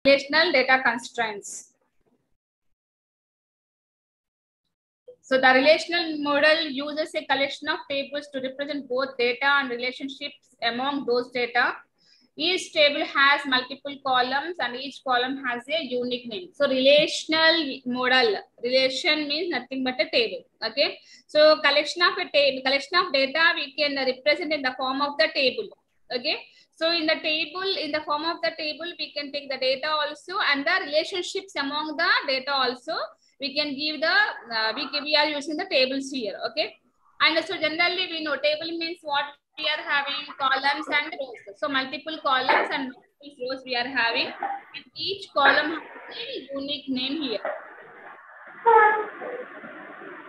relational data constraints. So the relational model uses a collection of tables to represent both data and relationships among those data. Each table has multiple columns and each column has a unique name. So relational model, relation means nothing but a table. Okay. So collection of data we can represent in the form of the table. Okay. So in the table, in the form of the table, we can take the data also and the relationships among the data also. We can give the, we are using the tables here. Okay. And so generally we know table means what we are having columns and rows. So multiple columns and multiple rows we are having. And each column has a unique name here.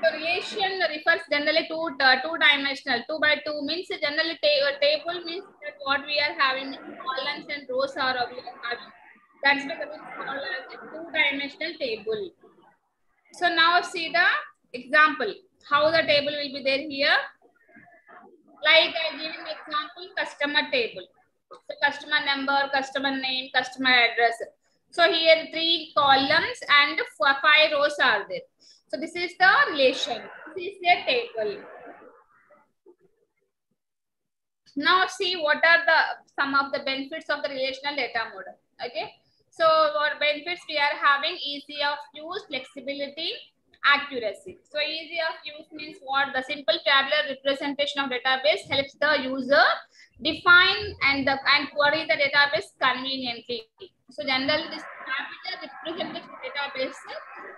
So relation refers generally to two-dimensional. 2 by 2 means generally table means that what we are having columns and rows are we are having. That's why it is called as a two-dimensional table. So now see the example. How the table will be there here. Like I give an example, customer table. So customer number, customer name, customer address. So here 3 columns and 5 rows are there. So this is the relation. This is the table. Now see what are some of the benefits of the relational data model. Okay. So what benefits we are having: easy of use, flexibility, accuracy. So easy of use means what? The simple tabular representation of database helps the user define and query the database conveniently. So generally this tabular representation database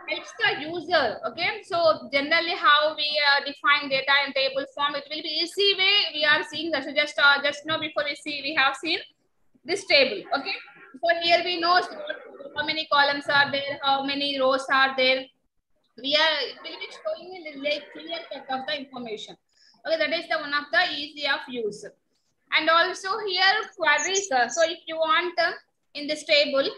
helps the user. Okay, so generally how we define data in table form, it will be easy way we are seeing that. So just now before we have seen this table. Okay, so here we know how many columns are there, how many rows are there. It will be showing in the clear cut of the information. Okay, that is the one of the easy of use. And also here queries. So if you want in this table,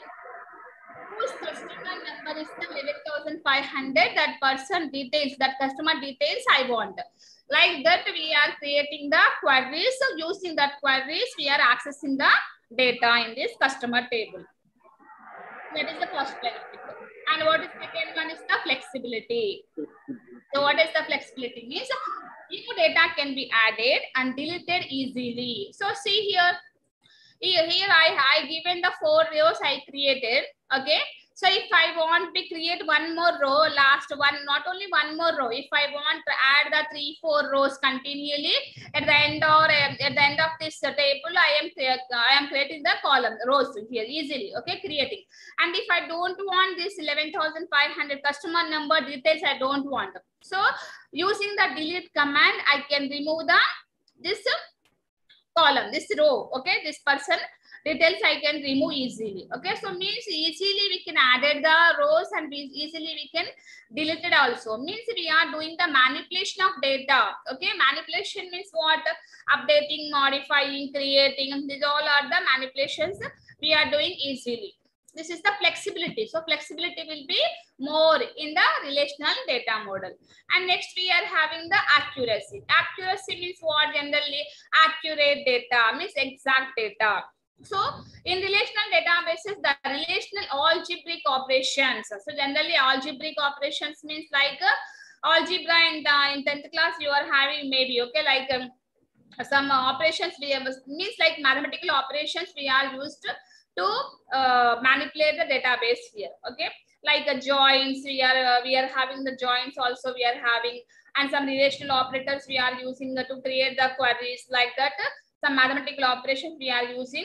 whose customer number is the 11,500, that person details, that customer details I want. Like that we are creating the queries. So using that queries, we are accessing the data in this customer table. That is the first benefit. And what is the second one is the flexibility. So what is the flexibility? Means new data can be added and deleted easily. So see here I given the 4 rows I created. Okay. So if I want to create one more row, last one, not only one more row, if I want to add the 3-4 rows continually at the end of this table, I am creating the column rows here easily. Okay, creating. And if I don't want this 11,500 customer number details, I don't want. So using the delete command, I can remove this column, this row. Okay, this person details I can remove easily. Okay, so means easily we can add the rows and easily we can delete it also. Means we are doing the manipulation of data. Okay, manipulation means what? Updating, modifying, creating. These all are the manipulations we are doing easily. This is the flexibility. So flexibility will be more in the relational data model. And next we are having the accuracy. Accuracy means what? Generally accurate data means exact data. So in relational databases, the relational algebraic operations. So generally algebraic operations means like algebra in 10th class you are having maybe, okay, like some operations we have, means like mathematical operations we are used to manipulate the database here. Okay, like joins we are having the joins also we are having, and some relational operators we are using to create the queries, like that. Some mathematical operations we are using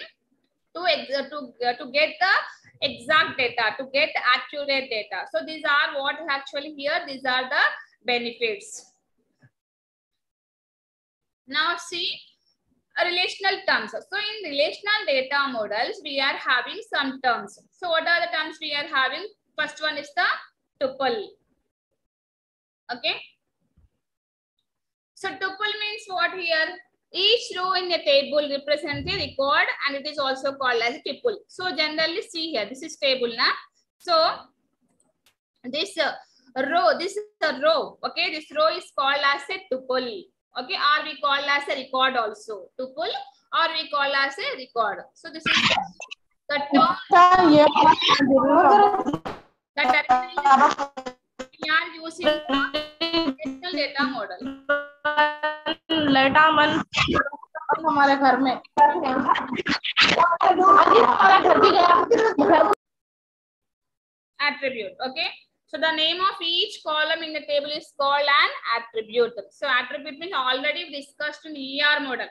to get the exact data, to get accurate data. So these are what actually here, these are the benefits. Now see relational terms. So in relational data models, we are having some terms. So what are the terms we are having? First one is the tuple. Okay. So tuple means what here? Each row in a table represents a record and it is also called as a tuple. So generally see here, this is table now. So this row, this is a row. Okay, this row is called as a tuple. Okay, or we call as a record also. Tuple or we call as a record. So this is The term that we are using the relational data model. हमारे घर में attribute. Okay, so the name of each column in the table is called an attribute. So attribute means already discussed in ER model.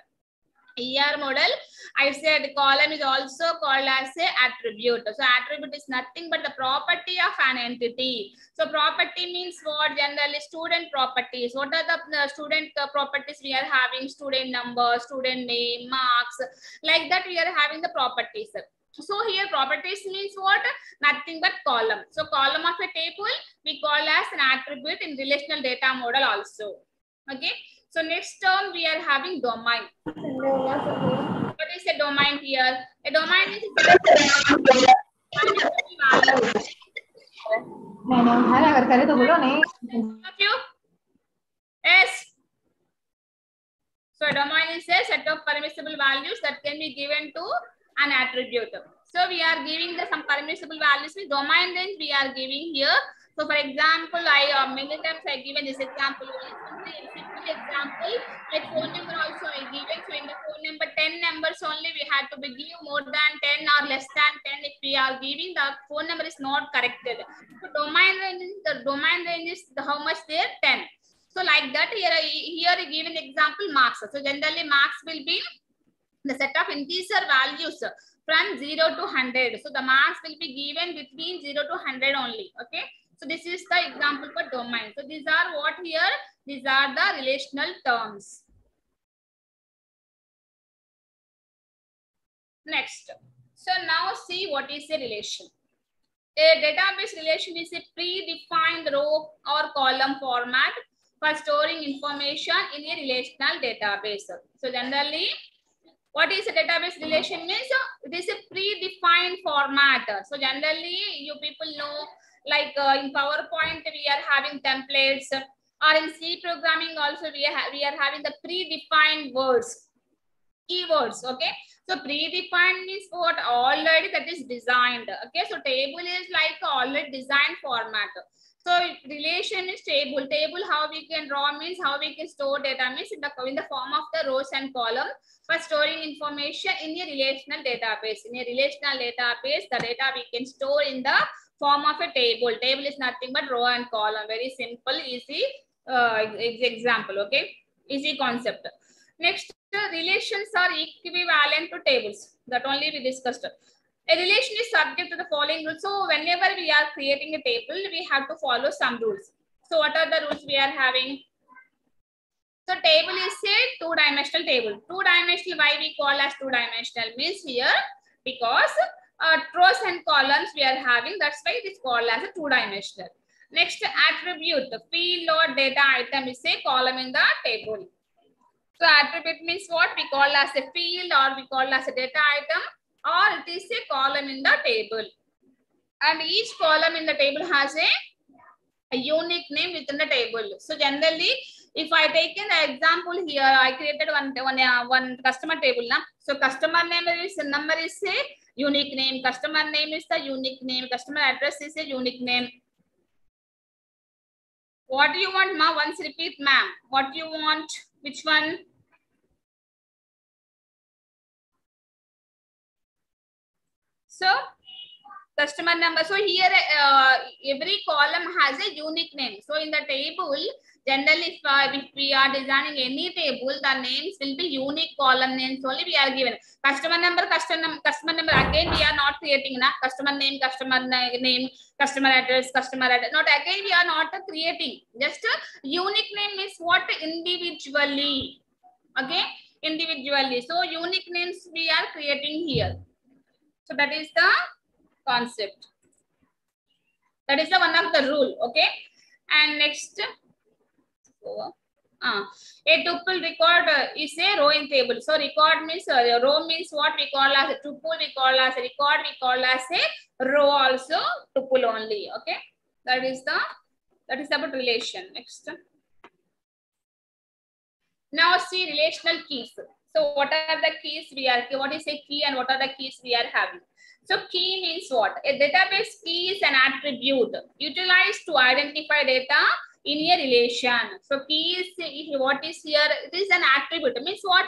ER model, I said the column is also called as a attribute. So attribute is nothing but the property of an entity. So property means what? Generally student properties. What are the student properties we are having? Student number, student name, marks, like that we are having the properties. So here properties means what? Nothing but column. So column of a table we call as an attribute in relational data model also. Okay. So next term we are having domain. What is a domain here? A domain is yes. So a domain is a set of permissible values that can be given to an attribute. So we are giving the some permissible values with domain range we are giving here. So for example, many times I given this example. Simple example, like phone number also I given. So in the phone number 10 numbers only we had to be give more than 10 or less than 10. If we are giving the phone number is not corrected. So domain range is the domain range is how much there 10. So like that here given example marks. So generally marks will be the set of integer values from 0 to 100. So the marks will be given between 0 to 100 only. Okay. So this is the example for domain. So these are what here? These are the relational terms. Next. So now see what is a relation. A database relation is a predefined row or column format for storing information in a relational database. So generally, what is a database relation means? It is a predefined format. So generally, you people know, like in PowerPoint, we are having templates, or in C programming also we are having the predefined words, keywords. Okay, so predefined means what? Already that is designed. Okay, so table is like already designed format. So relation is table. Table how we can draw means how we can store data means in the form of the rows and column for storing information in a relational database. In a relational database, the data we can store in the form of a table. Table is nothing but row and column. Very simple, easy example. Okay, easy concept. Next, relations are equivalent to tables. That only we discussed. A relation is subject to the following rules. So whenever we are creating a table, we have to follow some rules. So what are the rules we are having? So table is a two-dimensional table. Two-dimensional, why we call as two-dimensional means here because rows and columns we are having. That's why it is called as a two-dimensional. Next, attribute. The field or data item is a column in the table. So attribute means what? We call as a field or we call as a data item, or it is a column in the table. And each column in the table has a unique name within the table. So generally, if I take an example here, I created one customer table. Na? So customer name is number is a unique name. Customer name is the unique name. Customer address is a unique name. What do you want, ma? Once repeat, ma'am. What do you want? Which one? So customer number. So here every column has a unique name. So in the table, generally if we are designing any table, the names will be unique column names only we are given. Customer number, customer number. Again we are not creating na customer name, customer address, Not again we are not creating. Just a unique name is what? Individually. Okay, individually. So unique names we are creating here. So that is the concept. That is the one of the rule. Okay. And next, a tuple record is a row in table. So record means row means what we call as a tuple. We call as a record. We call as a row also tuple only. Okay. That is about relation. Next. Now see relational keys. So what are the keys we are, what is a key and what are the keys we are having? So key means what? A database key is an attribute utilized to identify data in a relation. So key is what is here? It is an attribute. It means what?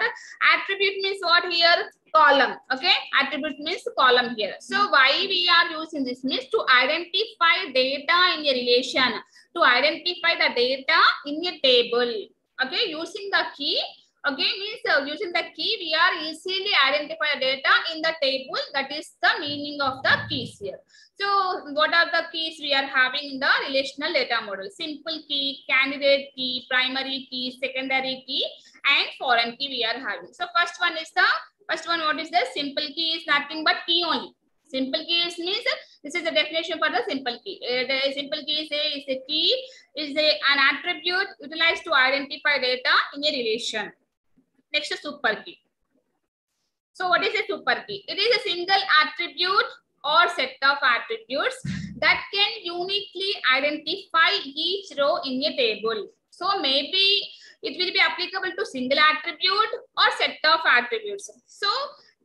Attribute means what here? Column. Okay. Attribute means column here. So why we are using this means to identify data in a relation. To identify the data in a table. Okay. Using the key. Okay, means using the key, we are easily identify data in the table. That is the meaning of the keys here. So, what are the keys we are having in the relational data model? Simple key, candidate key, primary key, secondary key, and foreign key we are having. So, first one, what is the simple key is nothing but key only. Simple key means this is the definition for the simple key. The simple key is a key, an attribute utilized to identify data in a relation. Next is super key. So what is a super key? It is a single attribute or set of attributes that can uniquely identify each row in a table. So maybe it will be applicable to single attribute or set of attributes. So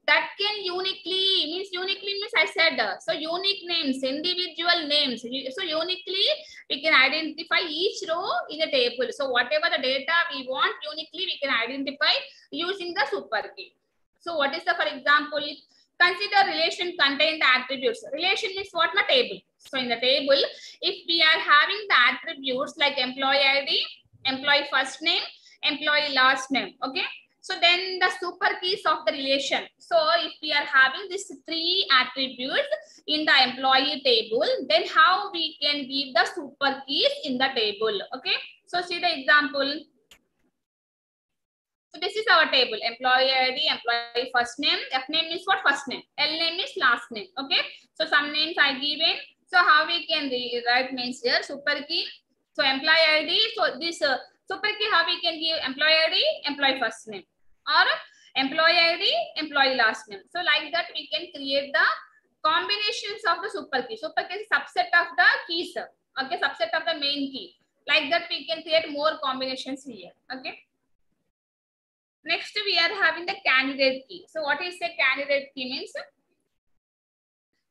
that can uniquely means I said, so unique names, individual names. So uniquely we can identify each row in a table. So whatever the data we want uniquely we can identify using the super key. So what is the, for example, consider relation contain the attributes. Relation means what? A table. So in the table, if we are having the attributes like employee ID, employee first name, employee last name, okay? So then the super keys of the relation. So if we are having these three attributes in the employee table, then how we can give the super keys in the table, okay? So see the example. So this is our table, employee ID, employee first name, F name is what? First name, L name is last name, okay? So some names I given. So how we can write means here, super key. So employee ID, so this super key, how we can give employee ID, employee first name, or employee ID, employee last name. So like that we can create the combinations of the super key. Super key is subset of the keys, okay? Subset of the main key. Like that we can create more combinations here, okay? Next, we are having the candidate key. So what is a candidate key means?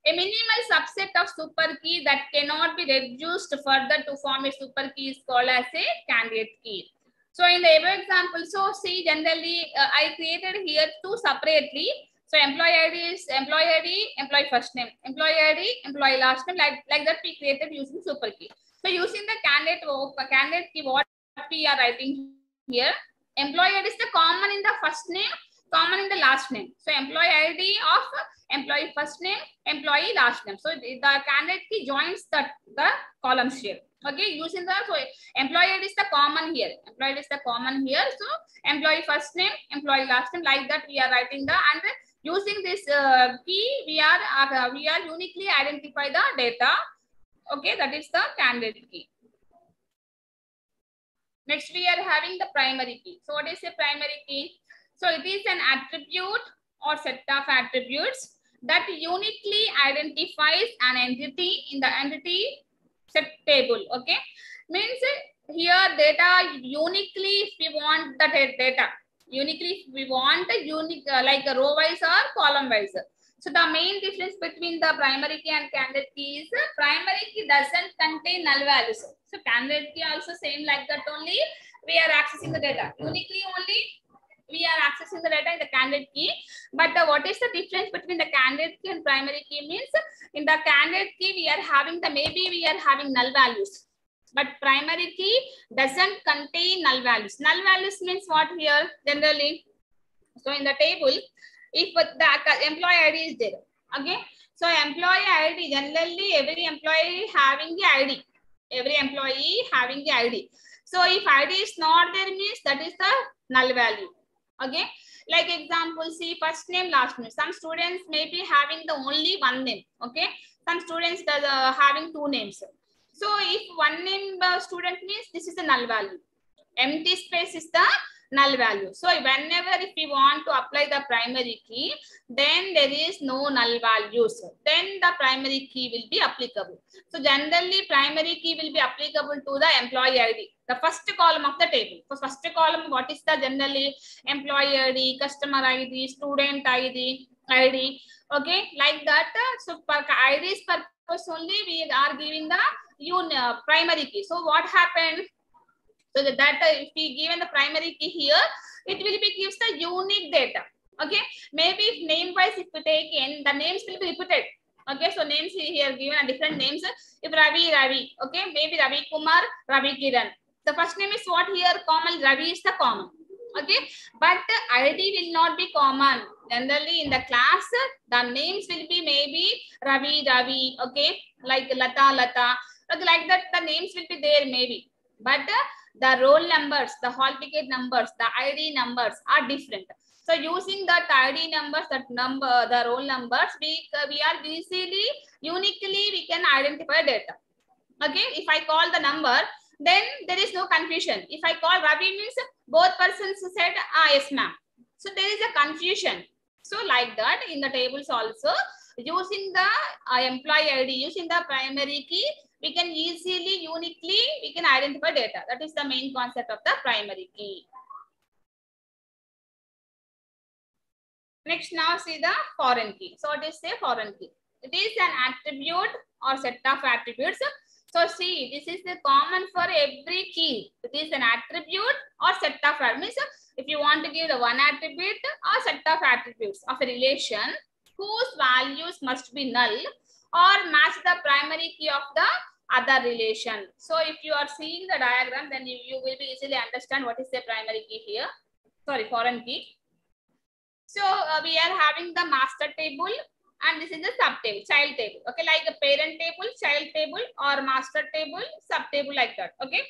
A minimal subset of super key that cannot be reduced further to form a super key is called as a candidate key. So in the above example, so see generally I created here two separately. So employee ID is employee ID, employee first name, employee ID, employee last name, like that we created using super key. So using the candidate key, what we are writing here, employee ID is the common in the first name, common in the last name. So employee ID of employee first name, employee last name. So the candidate key joins the columns here. Okay, using the, so employee ID is the common here. Employee ID is the common here. So employee first name, employee last name, like that we are writing the, and using this key we are uniquely identify the data. Okay, that is the candidate key. Next, we are having the primary key. So what is a primary key? So it is an attribute or set of attributes that uniquely identifies an entity in the entity set table. Okay, means here data uniquely if we want the data, uniquely if we want a unique like a row wise or column wise. So the main difference between the primary key and candidate key is primary key doesn't contain null values. So candidate key also same like that only. We are accessing the data uniquely only. We are accessing the data in the candidate key. But what is the difference between the candidate key and primary key means in the candidate key we are having the maybe we are having null values. But primary key doesn't contain null values. Null values means what here generally? So in the table, if the employee ID is there, okay? So employee ID, generally every employee having the ID. Every employee having the ID. So if ID is not there means that is the null value, okay? Like example, see first name, last name. Some students may be having the only one name, okay? Some students having two names. So if one name student means this is the null value. Empty space is the null value. So whenever if we want to apply the primary key, then there is no null values. Then the primary key will be applicable. So generally primary key will be applicable to the employee ID, the first column of the table. So first column, what is the generally employee ID, customer ID, student ID, okay, like that. So for ID's purpose only we are giving the primary key. So what happened? So that if we given the primary key here, it will be gives the unique data. Okay, maybe if name wise if we take in, the names will be repeated. Okay, so names here given are different names. If Ravi, okay, maybe Ravi Kumar, Ravi Kiran. The first name is what here common, Ravi is the common. Okay, but ID will not be common. Generally in the class, the names will be maybe Ravi, okay, like Lata, okay, like that the names will be there maybe. But the roll numbers, the hall ticket numbers, the ID numbers are different. So using that ID numbers, that number, the roll numbers, we are easily, uniquely we can identify data. Okay, if I call the number, then there is no confusion. If I call Ravi means both persons said, yes ma'am. So there is a confusion. So like that in the tables also, using the employee ID, using the primary key, we can easily, uniquely, we can identify data. That is the main concept of the primary key. Next, now see the foreign key. So what is a foreign key? It is an attribute or set of attributes. So see, this is the common for every key. It is an attribute or set of attributes. If you want to give the one attribute or set of attributes of a relation whose values must be null or match the primary key of the other relation. So if you are seeing the diagram, then you will be easily understand what is the primary key here. Sorry, foreign key. So we are having the master table and this is the subtable, child table. Okay, like a parent table, child table, or master table, subtable like that. Okay.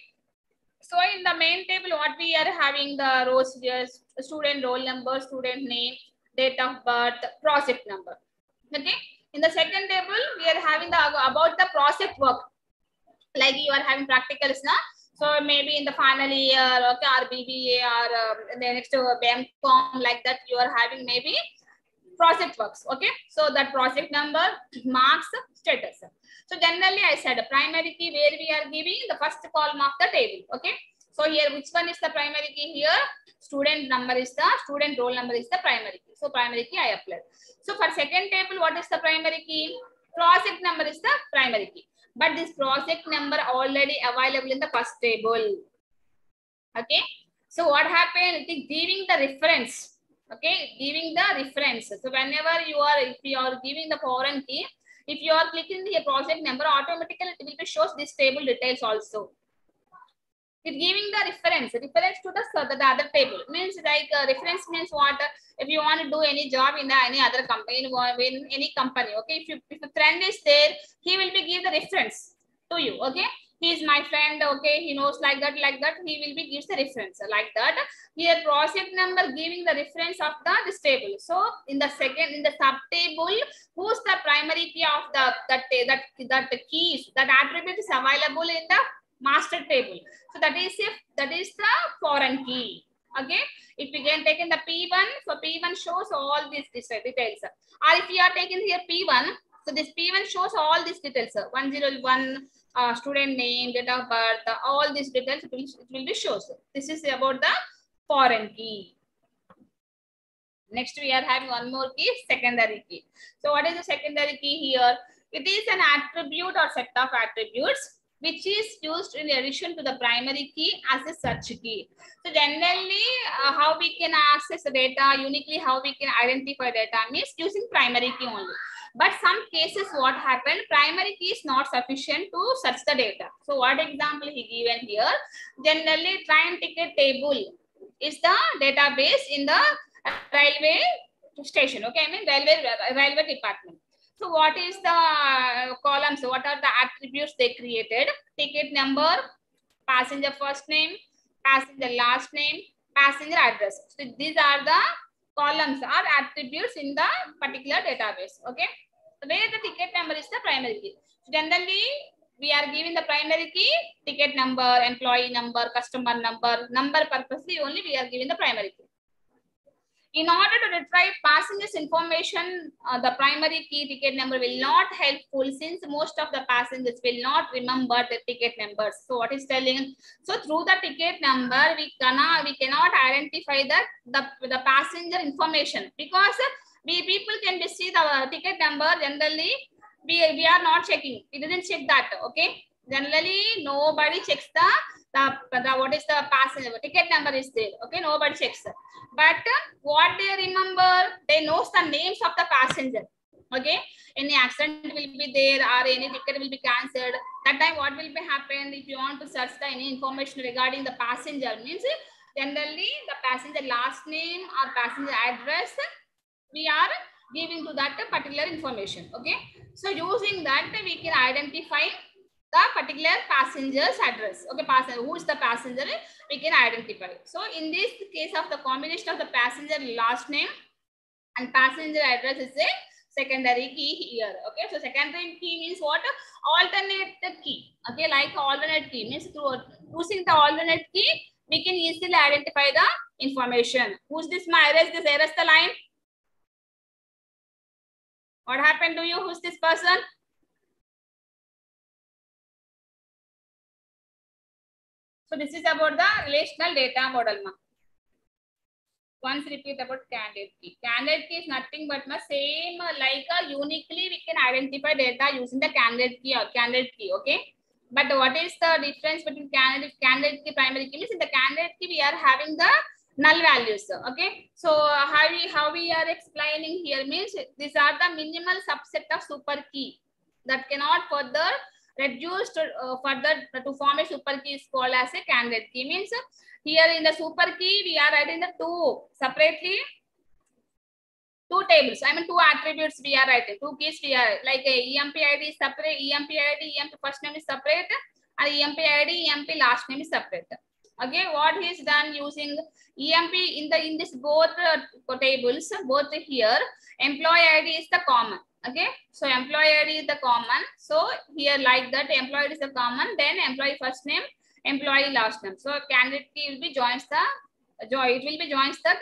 So in the main table, what we are having the rows here, student roll number, student name, date of birth, project number. Okay. In the second table, we are having the about the project work. Like you are having practicals now. So maybe in the final year, okay, or BBA or the next BMCom, like that, you are having maybe project works. Okay, so that project number, marks, status. So generally I said primary key where we are giving the first column of the table. Okay, so here which one is the primary key here? Student number is the student roll number is the primary key. So primary key I applied. So for second table, what is the primary key? Project number is the primary key. But this project number already available in the first table. Okay, so what happened? It is giving the reference. Okay, giving the reference. So whenever you are, if you are giving the foreign key, if you are clicking the project number, automatically it will be shows this table details also. It's giving the reference to the other table. Means like reference means what? If you want to do any job in any other company, in any company, okay. If a friend is there, he will be give the reference to you. Okay, he is my friend. Okay, he knows like that. He will be gives the reference like that. Here project number giving the reference of this table. So in the sub table, who's the primary key of that keys, that attribute is available in the master table. So that is the foreign key. Okay, if we can take in the P1, so P1 shows all these details. Or if you are taking here P1, so this P1 shows all these details. 101 student name, date of birth, all these details it will be shows. This is about the foreign key. Next we are having one more key, secondary key. So what is the secondary key here? It is an attribute or set of attributes which is used in addition to the primary key as a search key. So generally, how we can access the data, uniquely how we can identify data means using primary key only. But some cases what happened, primary key is not sufficient to search the data. So what example he given here, generally train ticket table is the database in the railway station. Okay, I mean railway department. So what is the columns? What are the attributes they created? Ticket number, passenger first name, passenger last name, passenger address. So these are the columns or attributes in the particular database. Okay, where the ticket number is the primary key. So generally, We are giving the primary key, ticket number, employee number, customer number purposely only we are giving the primary key. In order to retrieve passengers information, the primary key ticket number will not helpful since most of the passengers will not remember the ticket numbers. So what is telling? So through the ticket number, we cannot identify the passenger information because people can see the ticket number. Generally, we are not checking. We didn't check that. Okay. Generally, nobody checks the what is the passenger ticket number is there. Okay. Nobody checks. But what they remember, they knows the names of the passenger. Okay. Any accident will be there or any ticket will be cancelled. That time what will be happen if you want to search the any information regarding the passenger means generally the passenger last name or passenger address we are giving to that particular information. Okay. So using that we can identify the particular passenger's address. Okay, passenger, who is the passenger, we can identify. So in this case of the combination of the passenger last name and passenger address is a secondary key here. Okay, so secondary key means what? Alternate key. Okay, like alternate key means through using the alternate key, we can easily identify the information. Who's this? Erase the line. What happened to you? Who's this person? So this is about the relational data model. Once repeat about candidate key. Candidate key is nothing but the same like uniquely we can identify data using the candidate key or candidate key. Okay. But what is the difference between candidate key, primary key? Means in the candidate key we are having the null values. Okay. So how we are explaining here means these are the minimal subset of super key that cannot further reduced further to form a super key is called as a candidate key. Means here in the super key we are writing the two separately, two tables. I mean two attributes we are writing, two keys we are like a EMP ID is separate, EMP ID, EMP first name is separate, and EMP ID, EMP last name is separate. Okay, what is done using EMP in this both tables, both here, employee ID is the common. Okay, so employee ID is the common. So here like that, employee is the common, then employee first name, employee last name. So candidate key will be joins the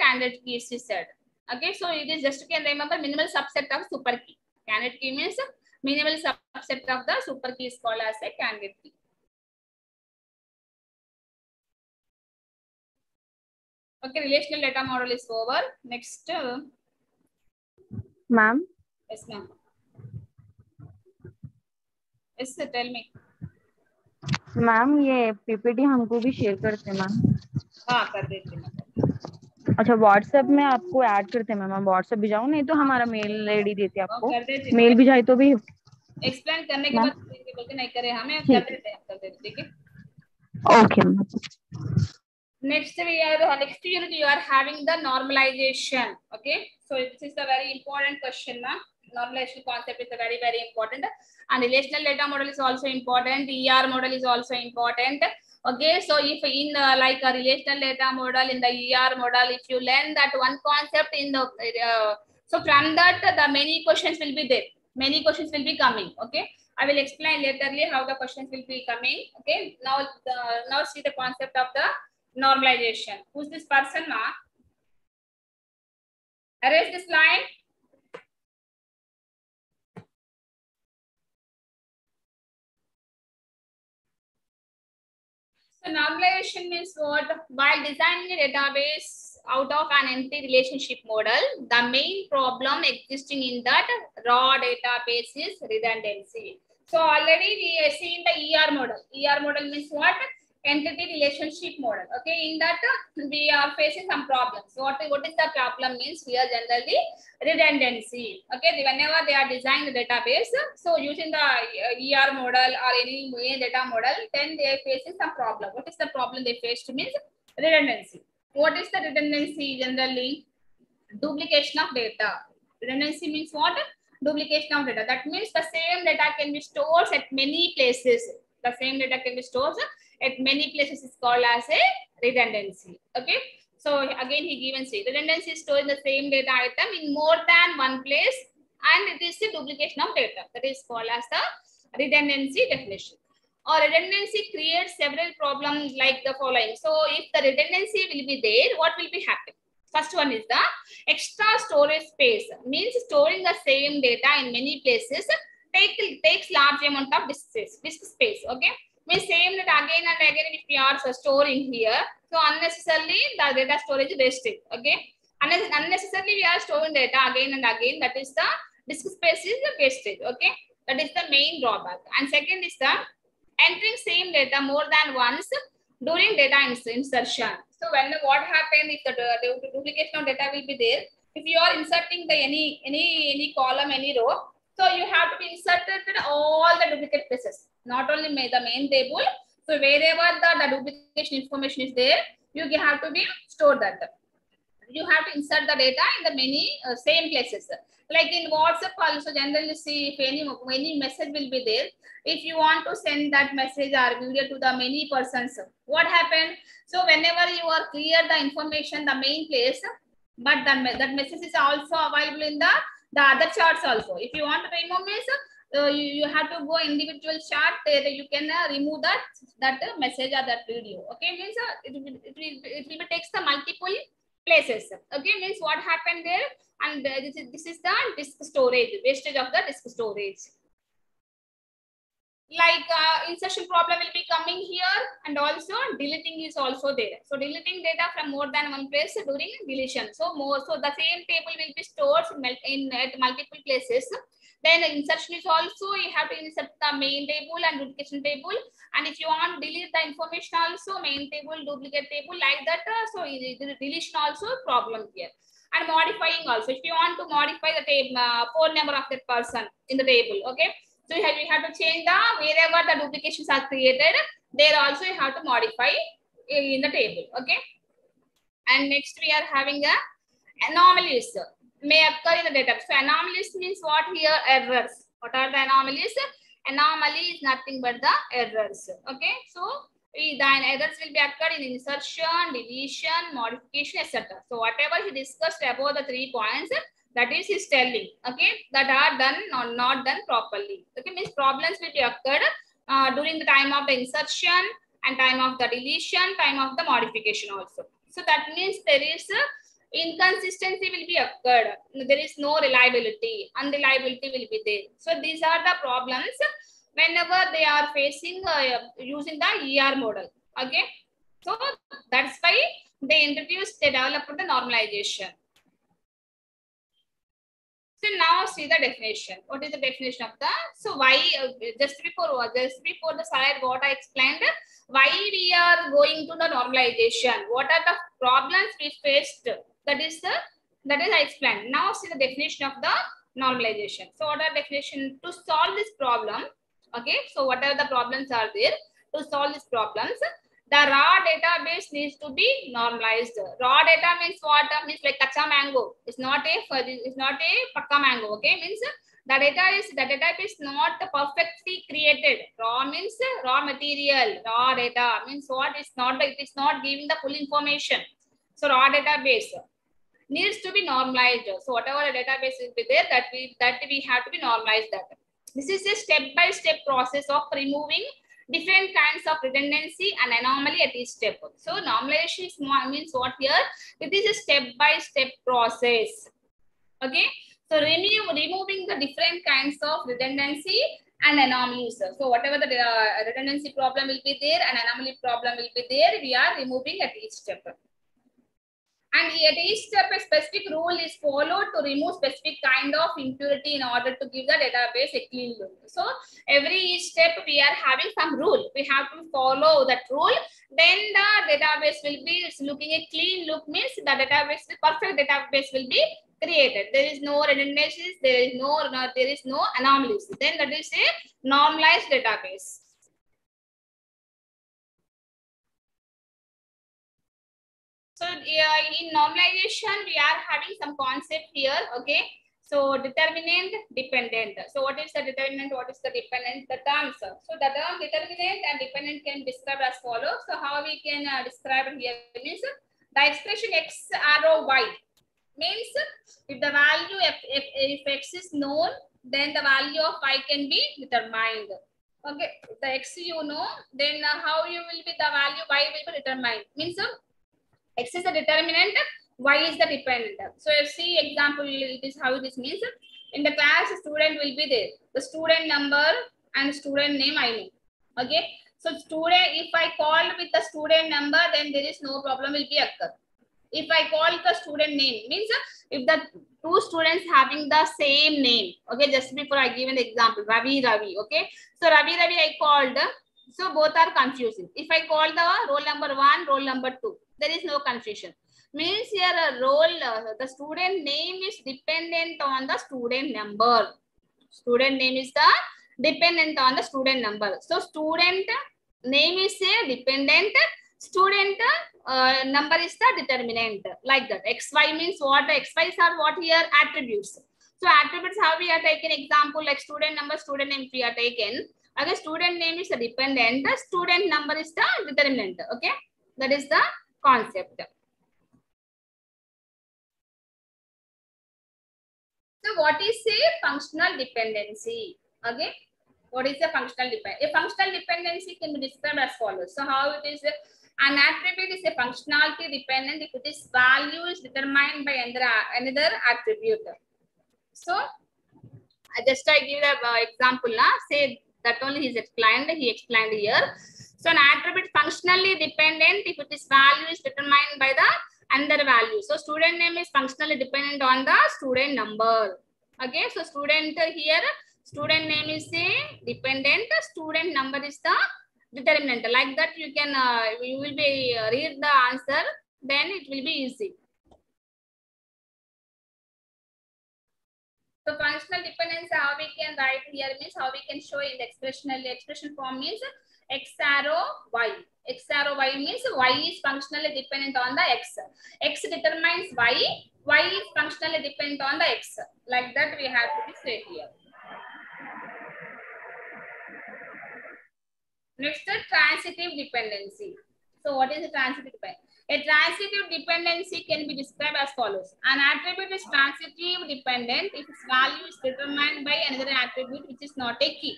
candidate key, she said. Okay, so it is just you can remember minimal subset of super key. Candidate key means minimal subset of the super key is called as a candidate key. Okay, relational data model is over. Next. Ma'am. Yes, ma'am. Yes, sir, tell me. Ma'am ये PPT हमको भी share करते हैं ma'am. हाँ कर देते हैं. अच्छा व्हाट्सएप में आपको ऐड करते हैं मैम. व्हाट्सएप भिजाऊं नहीं तो हमारा मेल आईडी देते हैं आपको. मेल भिजाए तो भी एक्सप्लेन करने के बाद बोलते नहीं करे हमें कर देते हैं. ठीक है. Okay ma'am. Next next unit you are having the normalization. Okay, so this is a very important question, ma'am. Normalization concept is a very important, and relational data model is also important. ER model is also important. Okay, so if in like a relational data model, in the ER model, if you learn that one concept in the so from that the many questions will be there. Many questions will be coming. Okay, I will explain laterly how the questions will be coming. Okay, now see the concept of the normalization. Who's this person, ma? Erase this line. So normalization means what? While designing a database out of an empty relationship model, the main problem existing in that raw database is redundancy. So already we see in the ER model. ER model means what? Entity relationship model. Okay, in that we are facing some problems. So what is the problem means here generally redundancy. Okay, whenever they are designing the database, so using the ER model or any data model, then they are facing some problem. What is the problem they faced means redundancy. What is the redundancy generally? Duplication of data. Redundancy means what? Duplication of data. That means the same data can be stored at many places. The same data can be stored at many places is called as a redundancy. Okay. So again, he given say redundancy is storing the same data item in more than one place, and it is the duplication of data. That is called as the redundancy definition. or redundancy creates several problems like the following. So if the redundancy will be there, what will be happening? First one is the extra storage space, means storing the same data in many places takes large amount of disk space. Okay, means same data again and again if we are storing here, so unnecessarily the data storage is wasted. Okay, unnecessarily we are storing data again and again, that is the disk space is wasted. Okay, that is the main drawback. And second is the entering same data more than once during data insertion. So when what happened if the duplication of data will be there, if you are inserting the any column, any row, so you have to be inserted in all the duplicate places, not only the main table. So wherever the duplication information is there, you have to be stored that. You have to insert the data in the many same places. Like in WhatsApp also, generally see if any message will be there. If you want to send that message or video to the many persons, what happened? So whenever you are clear the information, the main place, but that message is also available in the other charts also. If you want to remove this, you have to go individual chart there. You can remove that message or that video. Okay, means it will takes the multiple places. Okay, means what happened there, and this is the disk storage, wastage of the disk storage. Like insertion problem will be coming here, and also deleting is also there. So deleting data from more than one place during deletion. So the same table will be stored at multiple places. Then insertion is also, you have to insert the main table and duplication table. And if you want to delete the information also, main table, duplicate table, like that. So the deletion also problem here. And modifying also. If you want to modify the table, phone number of that person in the table, okay. So you have to change the wherever the duplications are created, there also you have to modify in the table. Okay. And next we are having a anomalies may occur in the data. So anomalies means what here? Errors. What are the anomalies? Anomaly is nothing but the errors. Okay. So the errors will be occurred in insertion, deletion, modification, etc. So whatever he discussed about the 3 points, that is his telling. Okay, that are done or not done properly. Okay, means problems will be occurred during the time of the insertion and time of the deletion, time of the modification also. So that means there is inconsistency will be occurred. There is no reliability, unreliability will be there. So these are the problems whenever they are facing using the ER model. Okay, so that's why they developed the normalization. So now see the definition. What is the definition of the? So why just before the slide what I explained, why we are going to the normalization? What are the problems we faced? That is I explained. Now see the definition of the normalization. So what are definition to solve this problem? Okay. So what are the problems are there to solve these problems? The raw database needs to be normalized. Raw data means what? Means like kacha mango. It's not a pakka mango. Okay, means the database not perfectly created. Raw means raw material. Raw data means what? It's not giving the full information. So raw database needs to be normalized. So whatever the database will be there, that we have to be normalized. That this is a step-by-step process of removing different kinds of redundancy and anomaly at each step. So normalization means what here? It is a step-by-step process. Okay. So removing the different kinds of redundancy and anomalies. So whatever the redundancy problem will be there and anomaly problem will be there, we are removing at each step. And at each step, a specific rule is followed to remove specific kind of impurity in order to give the database a clean look. So every step we are having some rule. We have to follow that rule. Then the database will be looking a clean look, means the database, the perfect database will be created. There is no redundancies. There is no anomalies. Then that is a normalized database. So in normalization, we are having some concept here. Okay. So determinant, dependent. So what is the determinant? What is the dependent? The terms. So the term determinant and dependent can be described as follows. So how we can describe it here means the expression x arrow y means if the value if x is known, then the value of y can be determined. Okay, the x you know, then how you will be the value y will be determined. Means x is the determinant, y is the dependent. So if see example, it is how this means. In the class, student will be there. The student number and student name I know. Okay. So student, if I call with the student number, then there is no problem will be occur. If I call the student name, means if the two students having the same name, okay, just before I give an example, Ravi, okay. So Ravi, I called, so both are confusing. If I call the roll number 1, roll number 2, there is no confusion. Means here the student name is dependent on the student number. Student name is the dependent on the student number. So student name is a dependent, student number is the determinant, like that. XY means what? XYs are what here? Attributes. So attributes, how we are taken example, like student number, student name we are taken. Okay, student name is the dependent, the student number is the determinant. Okay, that is the concept. So what is a functional dependency? Okay, what is a functional dependency? A functional dependency can be described as follows. So how it is? An attribute is a functionality dependent if its value is determined by another attribute. So I give the example. Say that only he explained here. So an attribute functionally dependent if its value is determined by the another value. So student name is functionally dependent on the student number. Okay, so student here, student name is a dependent, student number is the determinant. Like that you can you will be read the answer, then it will be easy. So functional dependence, how we can write here means how we can show in the expression form means x arrow y. X arrow y means y is functionally dependent on the x. X determines y is functionally dependent on the x. Like that we have to be said here. Next, transitive dependency. So what is a transitive dependency? A transitive dependency can be described as follows. An attribute is transitive dependent if its value is determined by another attribute which is not a key.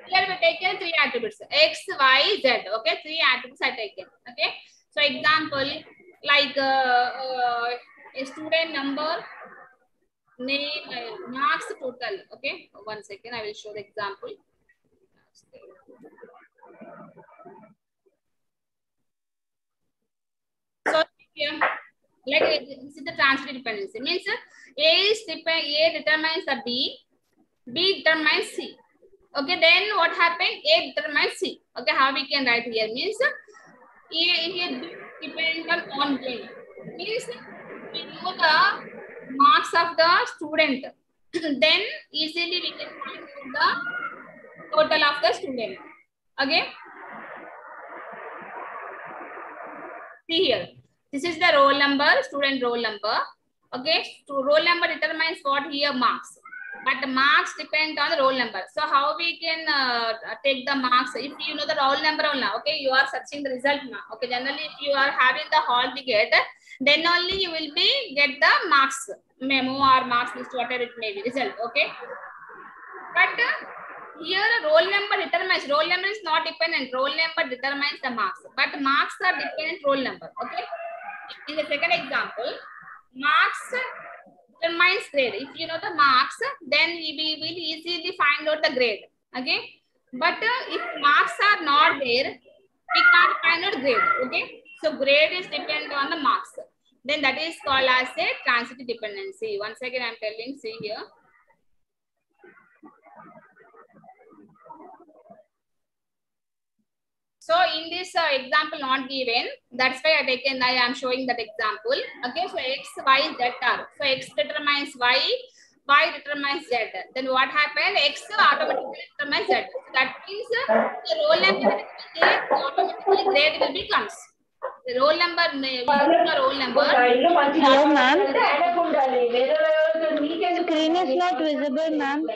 Here we taken 3 attributes, x, y, z. Okay, 3 attributes are taken. Okay, so example like a student number, name, marks total. Okay, 1 second, I will show the example. So here, like this is the transitive dependency. Means A determines the B determines C. Okay, then what happened? A determines C. Okay, how we can write here means A here dependent on B. Means we know the marks of the student. Then easily we can find out the total of the student. Okay. See here. This is the roll number, student roll number. Okay. So roll number determines what here marks. But the marks depend on the roll number. So how we can take the marks? If you know the roll number only, okay, you are searching the result now. Okay, generally if you are having the hall ticket, then only you will be get the marks, memo or marks list, whatever it may be, result. Okay. But here roll number determines, roll number is not dependent, roll number determines the marks, but marks are dependent roll number. Okay. In the second example, marks determines grade. If you know the marks, then we will easily find out the grade. Okay. But if marks are not there, we can't find out grade. Okay. So grade is dependent on the marks. Then that is called as a transitive dependency. Once again, I'm telling, see here. So in this example not given, that's why I am showing that example. Okay, so x, y, z are. So x determines y determines z. Then what happened? X automatically determines z. So that means the roll number automatically grade will becomes. The roll number, the roll number. Hello, ma'am. Screen is not visible, ma'am.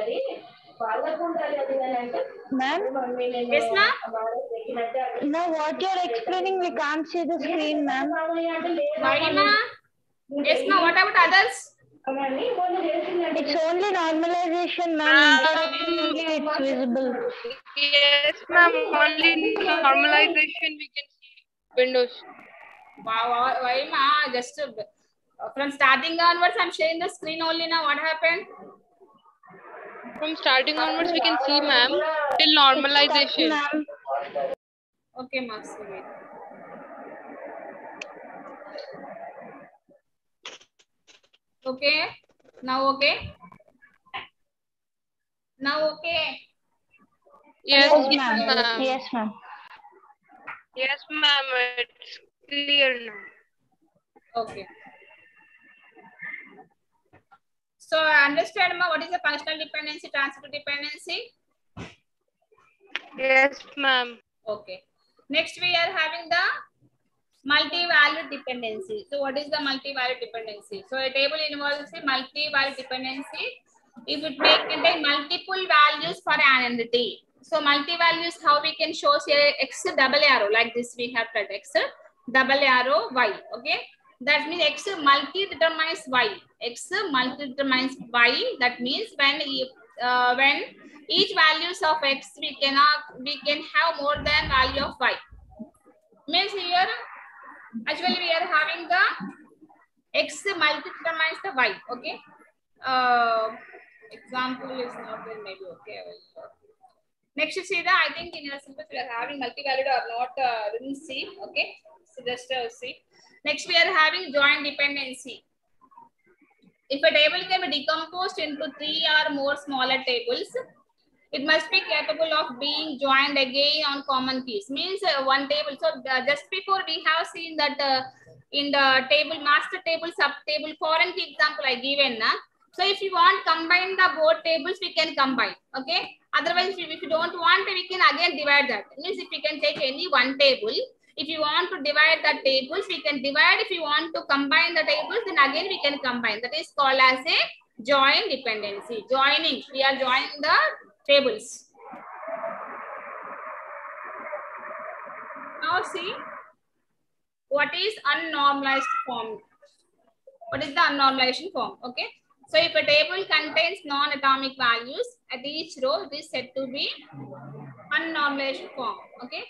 Ma'am? Yes, ma'am? No, what you're explaining, we can't see the screen, ma'am. Why, ma'am? Yes, ma'am. What about others? It's only normalization, ma'am. Interrupting only it's visible. Yes, ma'am. Only normalization we can see windows. Wow, why ma? Just from starting onwards, I'm sharing the screen only now. What happened? From starting onwards, we can see, ma'am, till normalization. Ma'am. Okay, ma'am. Wait. Okay. Now okay. Now okay. Yes, Yes, ma'am. ma'am. Yes, ma'am. Yes, ma'am. It's clear now. Okay. So understand ma, what is the functional dependency, transitive dependency? Yes, ma'am. Okay. Next we are having the multi-valued dependency. So what is the multi-valued dependency? So a table involves a multi-valued dependency if it may contain multiple values for an entity. So multi-values, how we can show here x double arrow like this we have got x double arrow y. Okay. That means x multi determines y. X multi determines y. That means when each values of x we can have more than value of y. Means here actually we are having the x multi determines the y. Okay. Example is not there maybe. Okay. Next see the I think in your syllabus we are having multi-valued or not. Didn't see. Okay. So just see. Next we are having joint dependency. If a table can be decomposed into 3 or more smaller tables, it must be capable of being joined again on common keys. Means one table. So just before we have seen that in the table, master table, sub table, foreign key example I given. So if you want combine the both tables, we can combine. Okay. Otherwise, if you don't want, we can again divide that. Means if we can take any one table, if you want to divide the tables, we can divide. If you want to combine the tables, then again we can combine. That is called as a join dependency. Joining. We are joining the tables. Now see what is unnormalized form. What is the unnormalization form? Okay. So if a table contains non-atomic values at each row, it is said to be unnormalization form. Okay.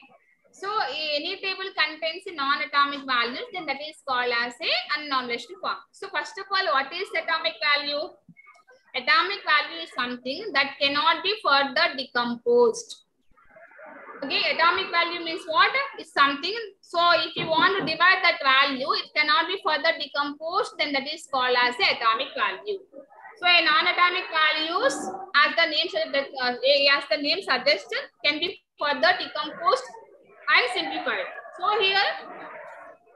So any table contains non-atomic values, then that is called as a unnormalization form. So first of all, what is atomic value? Atomic value is something that cannot be further decomposed. Okay, atomic value means what? It's something. So if you want to divide that value, it cannot be further decomposed, then that is called as a atomic value. So a non-atomic values, as the name suggests, can be further decomposed and simplified. So here,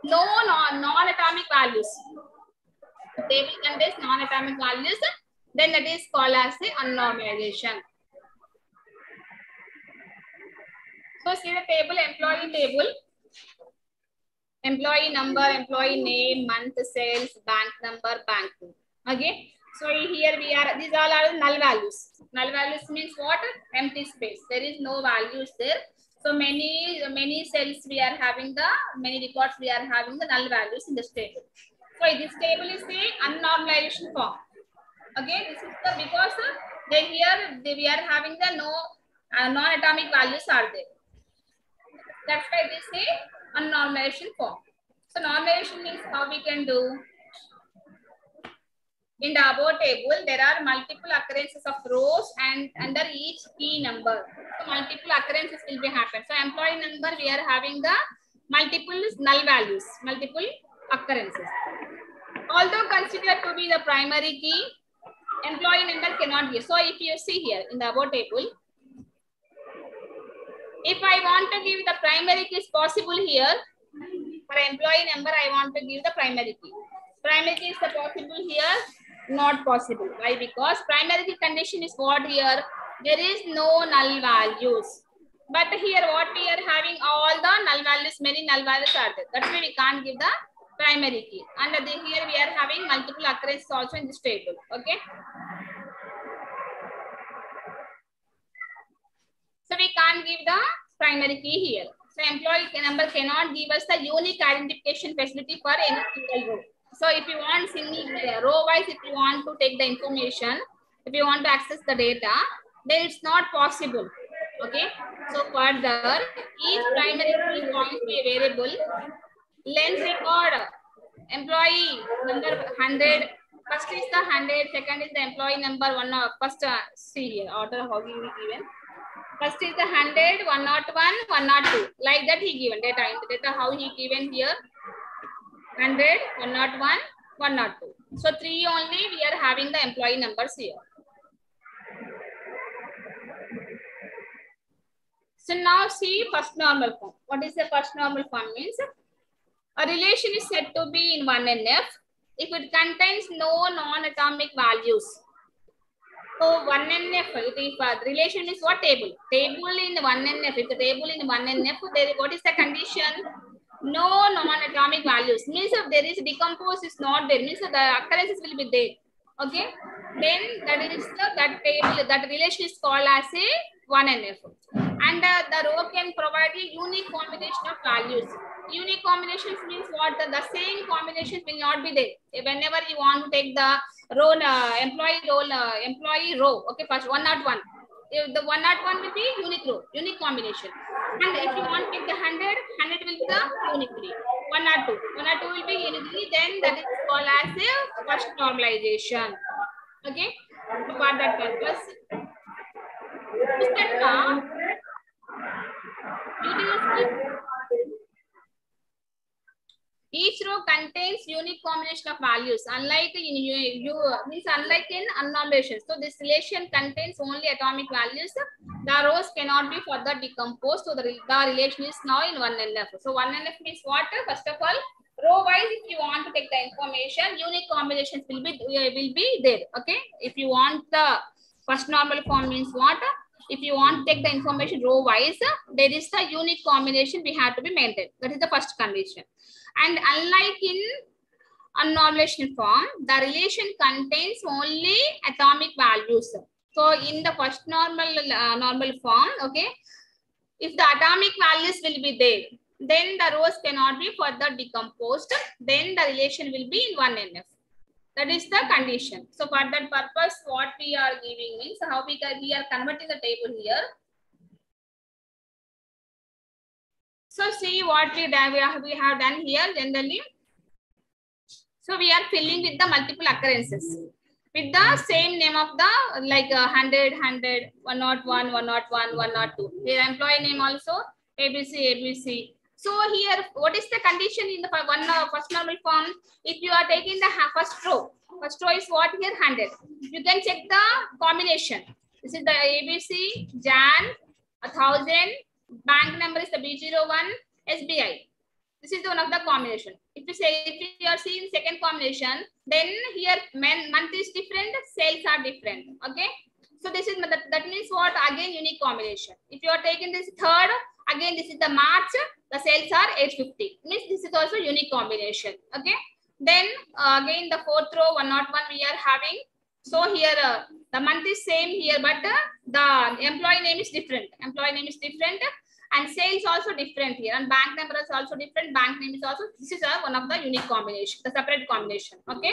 no non-atomic values. Table contains non-atomic values, then that is called as a unnormalization. So see the table, employee table, employee number, employee name, month, sales, bank number, bank name. Okay. So here we are, these all are null values. Null values means what? Empty space. There is no values there. So many cells we are having many records we are having the null values in this table. So this table is the unnormalization form. Okay, this is because then here we are having the non-atomic values are there. That's why they say unnormalization form. So normalization means how we can do. In the above table, there are multiple occurrences of rows and under each key number. So multiple occurrences will be happen. So employee number, we are having the multiple null values, multiple occurrences. Although considered to be the primary key, employee number cannot be. So if you see here in the above table, if I want to give the primary key is possible here, for employee number, I want to give the primary key. Primary key is the possible here, not possible. Why? Because primary key condition is what here? There is no null values. But here what we are having all the null values, many null values are there. That's why we can't give the primary key. And here we are having multiple occurrences also in this table. Okay. So we can't give the primary key here. So employee number cannot give us the unique identification facility for any single row. So if you want row wise, if you want to take the information, if you want to access the data, then it's not possible. Okay. So further, each primary key points to a variable. Length record, employee number 100. First is the 100, second is the employee number one. First, see here, order how he will given. First is the 100, 101, 102. Like that he given data. In the data, how he given here? 100, 101, 102. So 3 only we are having the employee numbers here. So now see first normal form. What is the first normal form means? A relation is said to be in 1NF if it contains no non-atomic values. So 1NF, if the relation is what table? Table in 1NF. If the table in 1NF, what is the condition? No non-atomic values. Means if there is decompose is not there. Means the occurrences will be there. Okay. Then that is that table, that relation is called as a 1NF. And the row can provide a unique combination of values. Unique combinations means what? The same combinations will not be there. Whenever you want to take the row, employee row, okay, first 101. If the 101 will be unique row, unique combination. And if you want to take the 100, 100 will be the uniquely. 102, 102 will be uniquely. Then that is called as a first normalization. Okay, so for that purpose, each row contains unique combination of values. Unlike in unlike in unnormalization. So this relation contains only atomic values. The rows cannot be further decomposed. So the relation is now in 1NF. So 1NF means what? First of all, row wise, if you want to take the information, unique combinations will be there. Okay. If you want the first normal form means what? If you want to take the information row wise, there is the unique combination we have to be maintained. That is the first condition. And unlike in unnormalization form, the relation contains only atomic values. So in the first normal form, okay, if the atomic values will be there, then the rows cannot be further decomposed. Then the relation will be in 1NF. That is the condition. So for that purpose, what we are giving means how we are converting the table here. So see what we have done here generally. So we are filling with the multiple occurrences with the same name of the like 100, 100, 101, 101, 102. Here employee name also ABC, ABC. So here, what is the condition in the first normal form? If you are taking the first row is what here 100. You can check the combination. This is the ABC, Jan, 1000. Bank number is the B01, SBI. This is one of the combination. If you are seeing second combination, then here month is different, sales are different. Okay. So this is that means what? Again unique combination. If you are taking this third, again this is the March, the sales are 850. Means this is also unique combination. Okay. Then again the fourth row 101 we are having. So here the month is same here, but the employee name is different. Employee name is different. And sales also different here, and bank number is also different. Bank name is also, this is one of the unique combination, the separate combination. Okay,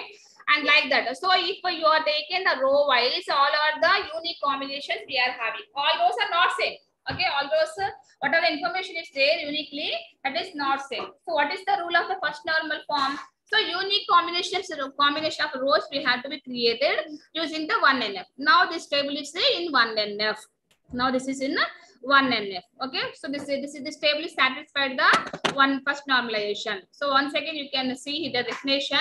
and like that. So if you are taking the row wise, all are the unique combinations we are having. All those are not same. Okay, all those whatever information is there uniquely, that is not same. So what is the rule of the first normal form? So unique combination of rows we have to be created using the 1NF. Now this table is in 1NF. Now this is in 1NF. Okay, so this table is satisfied the first normalization. So once again you can see the definition.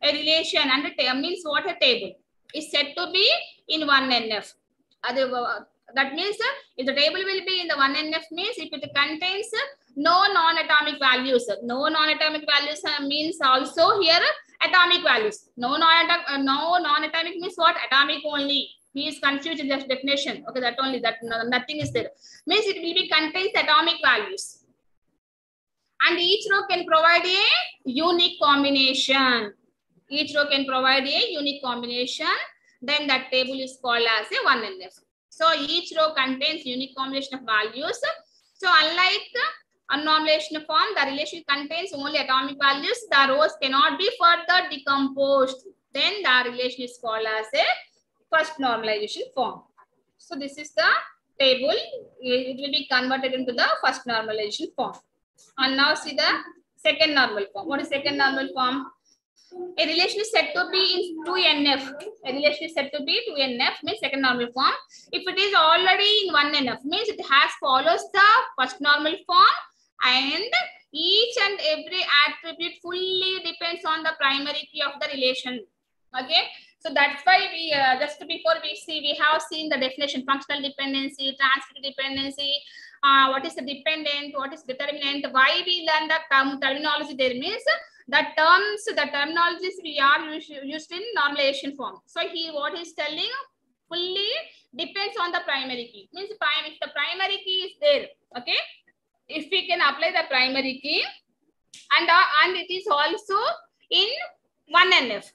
A relation and a table means what? A table is said to be in 1NF. That means if the table will be in the 1NF means if it contains no non-atomic values. No non-atomic values means also here atomic values. No non-atomic means what? Atomic only. He is confused in the definition. Okay, that only, that nothing is there. Means it will be contains atomic values. And each row can provide a unique combination. Each row can provide a unique combination. Then that table is called as a 1NF. So each row contains unique combination of values. So unlike Unnormalization form, the relation contains only atomic values. The rows cannot be further decomposed. Then the relation is called as a first normalization form. So this is the table. It will be converted into the first normalization form. And now see the second normal form. What is second normal form? A relation is said to be in 2NF. A relation is said to be 2NF means second normal form. If it is already in 1NF means it has follows the first normal form, and each and every attribute fully depends on the primary key of the relation. Okay, so that's why we just before we have seen the definition: functional dependency, transitive dependency. What is the dependent? What is determinant? Why we learn the terminology there means the terminologies we are used in normalization form. So here what he's telling fully depends on the primary key. Means if the primary key is there, okay, if we can apply the primary key and it is also in 1NF.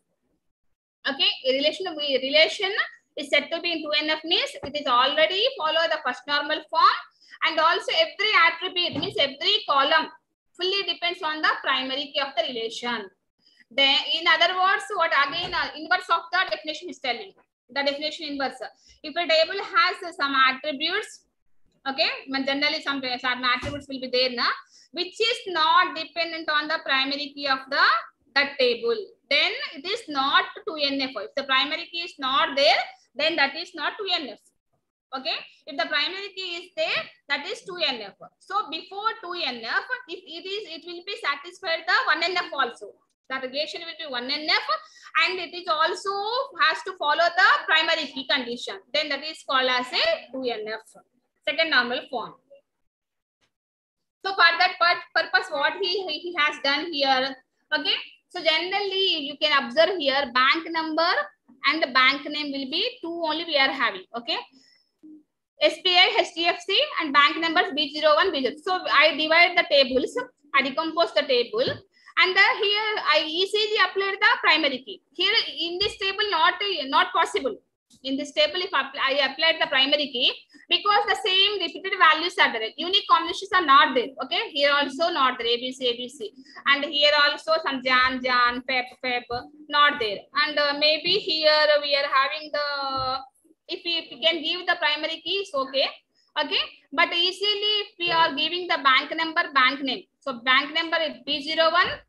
Okay, relation is said to be in 2NF means it is already follow the first normal form, and also every attribute means every column fully depends on the primary key of the relation. Then in other words, what again inverse of the definition is telling. The definition inverse. If a table has some attributes, okay, generally some attributes will be there now, which is not dependent on the primary key of the table, then it is not 2NF. If the primary key is not there, then that is not 2NF. Okay, if the primary key is there, that is 2NF. So before 2NF, if it will be satisfied the 1NF also. The relation will be 1NF, and it is also has to follow the primary key condition. Then that is called as a 2NF, second normal form. So for that purpose, what he has done here, okay. So generally you can observe here bank number and the bank name will be two only we are having, okay. SBI, HDFC and bank numbers B01, B02. So I divide the tables, I decompose the table, and here I easily apply the primary key. Here in this table not possible. In this table if I applied the primary key, because the same repeated values are there. Unique combinations are not there. Okay, here also not there, ABC, and here also some Jan, Feb, not there. And maybe here we are having the, if we can give the primary key, it's okay. Okay, but easily if we are giving the bank number, bank name. So bank number is B01,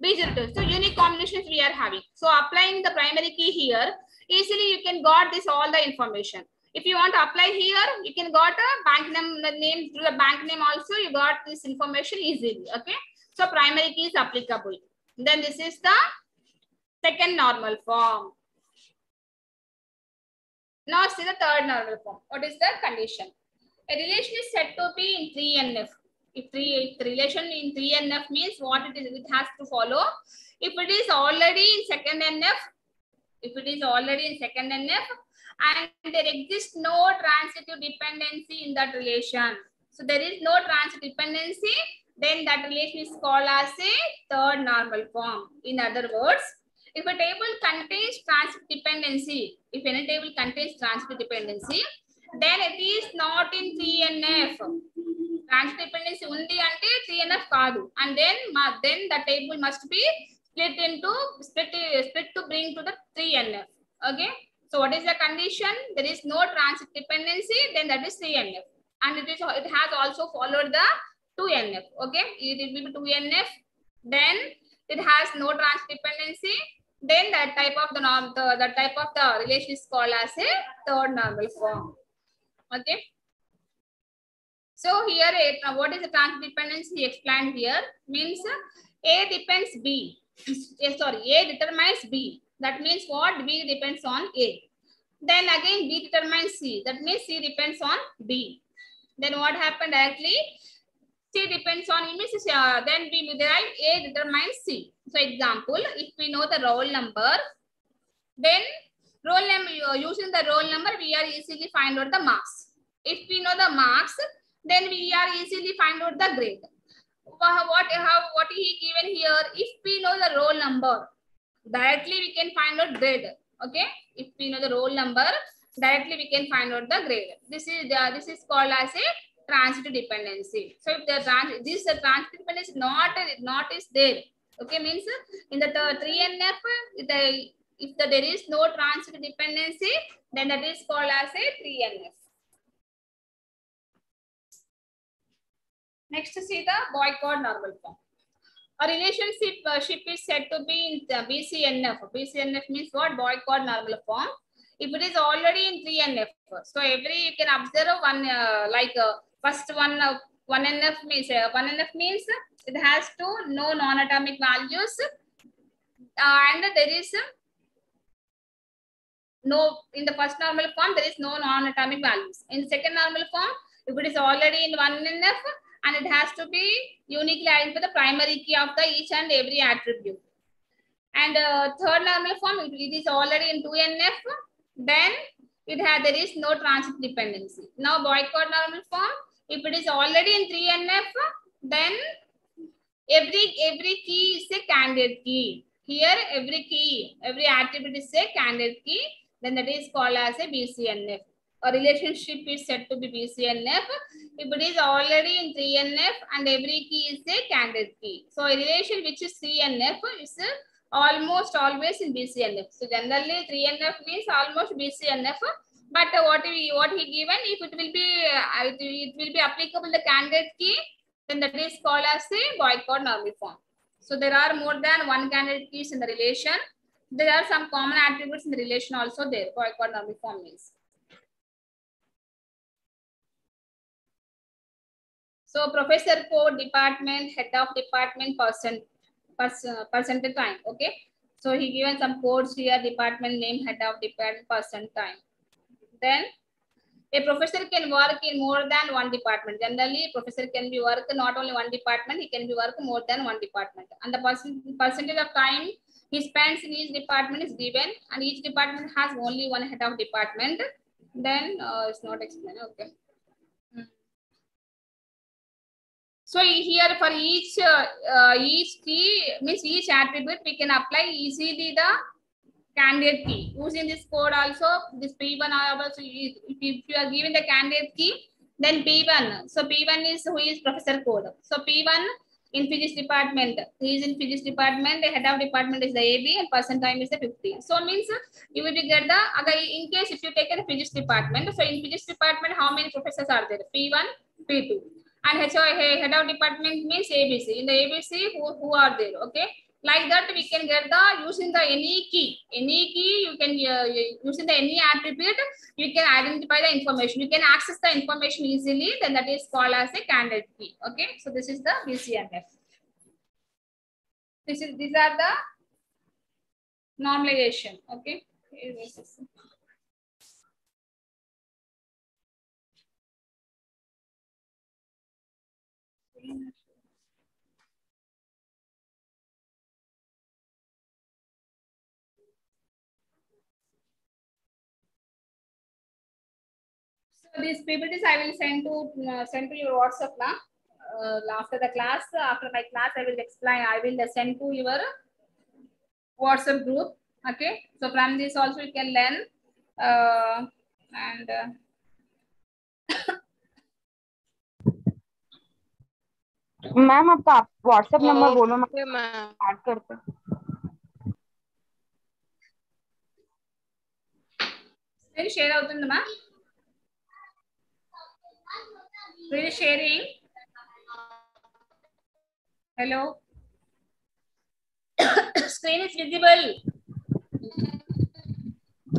B02. So unique combinations we are having. So applying the primary key here, easily you can got this all the information. If you want to apply here, you can got a bank name through the bank name also. You got this information easily. Okay, so primary key is applicable. Then this is the second normal form. Now see the third normal form. What is the condition? A relation is said to be in 3NF. If the relation in 3NF means what it is, it has to follow. If it is already in second NF, and there exists no transitive dependency in that relation. So there is no transitive dependency, then that relation is called as a third normal form. In other words, if a table contains transitive dependency, if any table contains transitive dependency, then it is not in 3NF. Transitive dependency only ante 3NF kaadu, and then the table must be split to bring to the 3NF. Okay. So what is the condition? There is no transitive dependency, then that is 3NF, and it has also followed the 2NF. Okay, it will be 2NF. Then it has no transitive dependency. Then that type of the relation is called as a third normal form. Okay. So here, what is the transitive dependency? He explained here means A depends B. A determines B. That means what? B depends on A. Then again B determines C. That means C depends on B. Then what happened directly? C depends on means then we derive A determines C. So example, if we know the roll number, then using the roll number we are easily find out the marks. If we know the marks, then we are easily find out the grade. What he given here? If we know the roll number, directly we can find out grade. Okay, if we know the roll number, directly we can find out the grade. This is called as a transitive dependency. So if the this transitive dependency not is there, okay, means in the 3NF, if there is no transitive dependency, then that is called as a 3NF. Next, see the boycott normal form. A relationship is said to be in BCNF. BCNF means what? Boycott normal form. If it is already in 3NF, so you can observe one first one 1NF means it has to no non-atomic values, and there is no, in the first normal form there is no non-atomic values. In second normal form, if it is already in 1NF, and it has to be uniquely identified the primary key of the each and every attribute. And third normal form, it is already in 2NF, then there is no transitive dependency. Now boycott normal form, if it is already in 3NF, then every key is a candidate key. Here every attribute is a candidate key, then that is called as a BCNF. A relationship is said to be BCNF if it is already in 3NF and every key is a candidate key. So a relation which is 3NF is almost always in BCNF. So generally 3NF means almost BCNF. But what he given, if it will be applicable the candidate key, then that is called as a boycott normal form. So there are more than one candidate keys in the relation. There are some common attributes in the relation also there. Boycott normal form means. So professor, code, department, head of department, percent time. Okay. So he given some codes here: department name, head of department, percent time. Then a professor can work in more than one department. Generally, professor can be work not only one department, he can be work more than one department. And the percentage of time he spends in each department is given, and each department has only one head of department. Then it's not explained. Okay. So here for each key means each attribute we can apply easily the candidate key. Using this code also, this P1 also, if you are given the candidate key, then P1. So P1 is who is professor code. So P1 in physics department, he is in physics department, the head of department is the AB and percent time is the 50. So means you will get the, in case if you take a physics department, so in physics department how many professors are there? P1, P2. And head of department means ABC. In the ABC, who are there? Okay. Like that, we can get the using the any key. Any key you can using the any attribute, you can identify the information. You can access the information easily. Then that is called as a candidate key. Okay. So this is the BCNF. These are the normalization. Okay. So these PPTs I will send to your WhatsApp now. After the class, after my class, I will explain. I will send to your WhatsApp group. Okay. So from this also you can learn and. Ma'am आपका WhatsApp number बोलो, ma'am add करते हैं. Screen share అవుతుందమ్మా? Screen sharing. Hello. Screen is visible.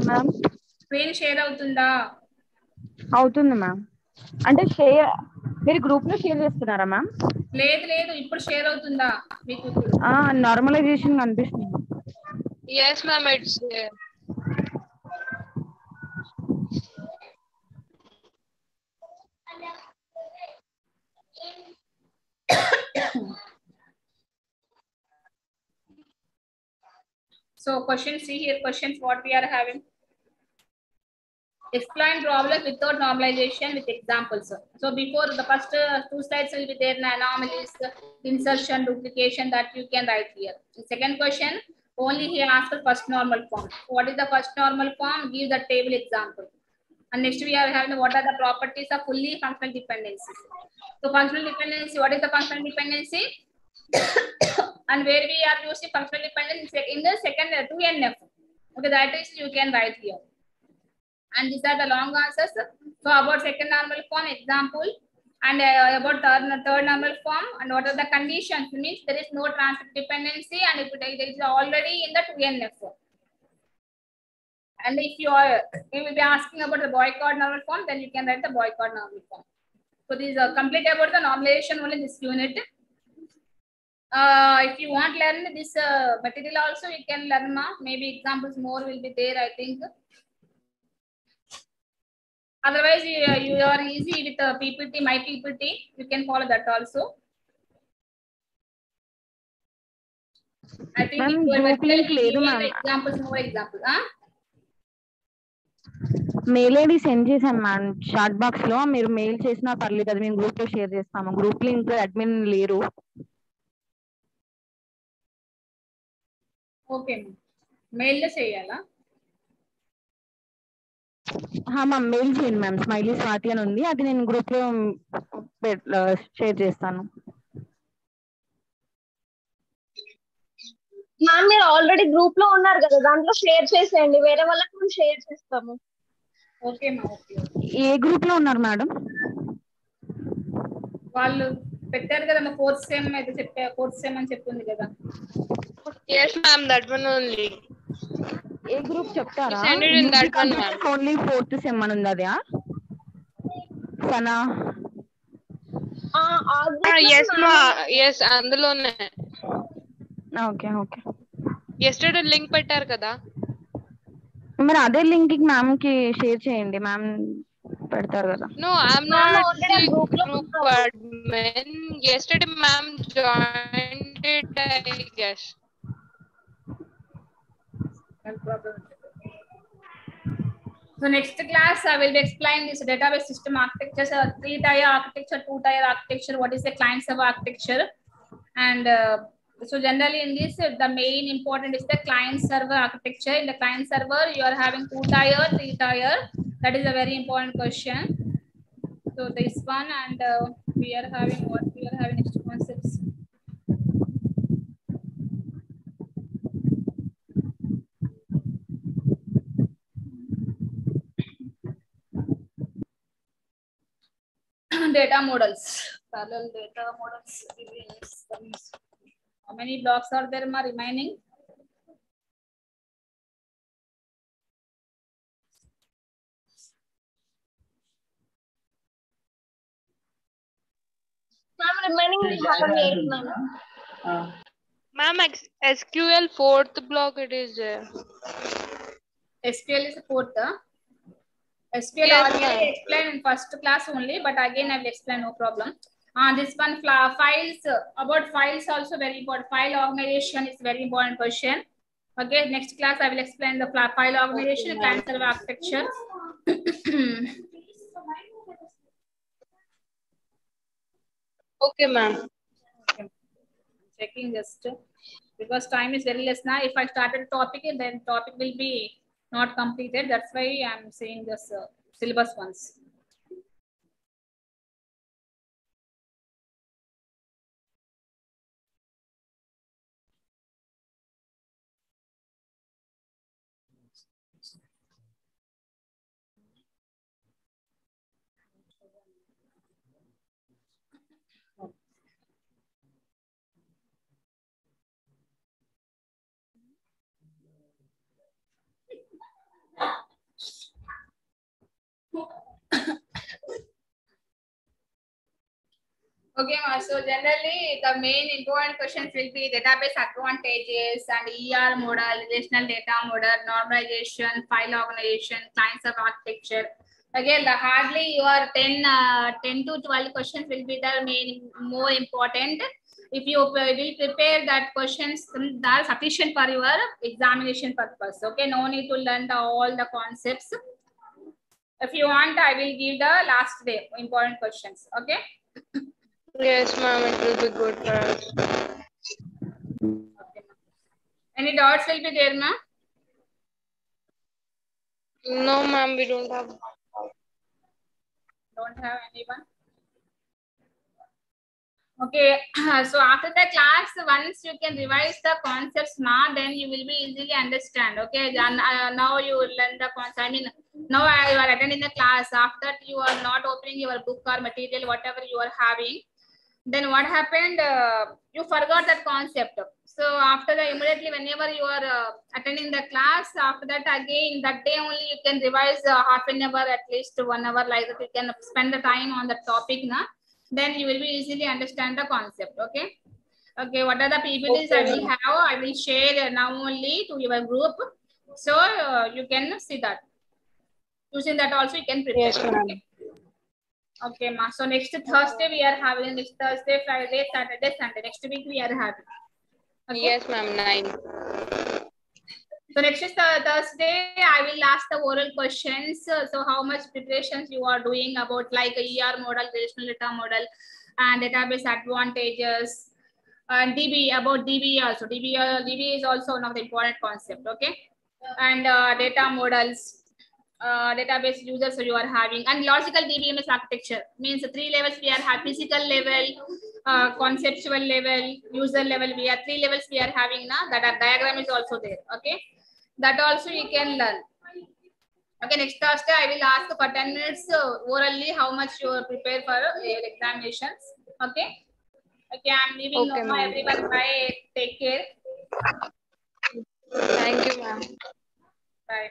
Ma'am Screen share అవుతుందా? అవుతుంది ma'am. అంటే share మీరు group లో షేర్ చేస్తున్నారా మ్యామ్? లేదు ఇప్పుడు షేర్ అవుతుందా మీకు? నార్మలైజేషన్ కనిపిస్తుంది. yes ma'am, it's there. So questions, see here questions what we are having. Explain problems without normalization with examples. So before the first two slides will be there, anomalies, insertion, duplication, that you can write here. The second question, only he asked the first normal form. What is the first normal form? Give the table example. And next we are having what are the properties of fully functional dependencies. So functional dependency, what is the functional dependency? And where we are using functional dependency in the second 2NF. Okay, that is you can write here. And these are the long answers. So about second normal form example, and about third normal form, and what are the conditions? Means there is no transitive dependency, and if it is already in the 2NF. And if you will be asking about the boycott normal form, then you can write the boycott normal form. So this is complete about the normalization only this unit. If you want learn this material also, you can learn now. Maybe examples more will be there, I think. Otherwise, you are easy with PPT, my PPT. You can follow that also. I think Ma'am, you are group link లేదు ma'am. examples, more examples. Mail ID send చేశాను ma'am chat box లో, మీరు mail చేసినా పర్లేదు, అది మేము group లో share చేస్తాము. గ్రూప్ లింక్ అడ్మిన్ లేరు. ఓకే మెయిల్ లో చేయాలా? మ్యామ్ మెయిల్ చేయండి మ్యామ్, స్మైలీ స్వాతి అని ఉంది, అది నేను గ్రూప్ లో షేర్ చేస్తాను. మ్యామ్ మీరు ఆల్రెడీ గ్రూప్ లో ఉన్నారు కదా, దాంట్లో షేర్ చేసేయండి, వేరే వాళ్ళకి మేము షేర్ చేస్తాము. ఓకే మా ఓకే. ఏ గ్రూప్ లో ఉన్నారు మేడం? వాళ్ళు పెట్టారు కదా మా ఫోర్త్ సెమ్ అయితే చెప్పా, ఫోర్త్ సెమ్ అని చెప్తుంది కదా. Yes ma'am, that one only. A group చెప్తారా? Send it in that one ma'am. Only fourth sem అని ఉంది అదా సనా? Yes ma, yes అందులోనే. Okay okay. Yesterday లింక్ పెట్టారు కదా, మరి అదే లింక్ మ్యామ్ కి షేర్ చేయండి, మ్యామ్ పెడతారు కదా. No, I'm not the group admin. Yesterday ma'am joined it, I guess. No problem. So next class I will be explaining this database system architecture, 3-tier architecture, 2-tier architecture, what is the client server architecture, and so generally in this the main important is the client server architecture. In the client server you are having 2-tier, 3-tier. That is a very important question. So this one, and we are having what we are having next concepts. Data models, parallel data models. How many blocks are there remaining? Ma'am, remaining we have 8 ma'am. Ma'am, SQL fourth block it is there. SQL is fourth. SQL Yes, already explained in first class only, but again I will explain, no problem. This one files, about files also very important. File organization is very important question. Okay, next class I will explain the file organization, okay, client server architecture. Okay ma'am. Okay. Checking just because time is very less now. If I started a topic, then topic will be not completed. That's why I'm saying this syllabus once. Okay, so generally the main important questions will be database advantages and ER model, relational data model, normalization, file organization, client server architecture. Again, hardly your 10 to 12 questions will be the main more important. If you will prepare that questions, that is sufficient for your examination purpose. Okay, no need to learn all the concepts. If you want, I will give the last day important questions. Okay. Yes ma'am, it will be good for us. Okay. Any doubts will be there, ma'am? No ma'am, we don't have. don't have anyone. Okay, so after the class, once you can revise the concepts now, then you will be easily understand. Okay, and now you will learn the concept. I mean, now you are attending the class. After that, you are not opening your book or material, whatever you are having. Then what happened? You forgot that concept. So after that, immediately whenever you are attending the class, after that again that day only you can revise half an hour, at least 1 hour, like that. You can spend the time on the topic now. Then you will be easily understand the concept. Okay. Okay. What are the PPTs I will have? I will share now only to your group. So you can see that. Using that also you can prepare. Yes, ma'am. Okay. Okay, ma. So next Thursday we are having, next Thursday, Friday, Saturday, Sunday. Next week we are having. Okay? Yes, ma'am. 9. So next is Thursday, I will ask the oral questions. So how much preparations you are doing about like a ER model, relational data model, and database advantages, and DB, about DB also. DB is also one of the important concept. Okay, and data models. Database users you are having, and logical DBMS architecture means 3 levels we are having: physical level, conceptual level, user level. We are 3 levels we are having now. That diagram is also there. Okay, that also you can learn. Okay, next Thursday I will ask for 10 minutes orally how much you are prepared for your examinations. Okay. Okay, I'm leaving Okay, now. ma'am. Everyone, bye. Take care. Thank you, ma'am. Bye.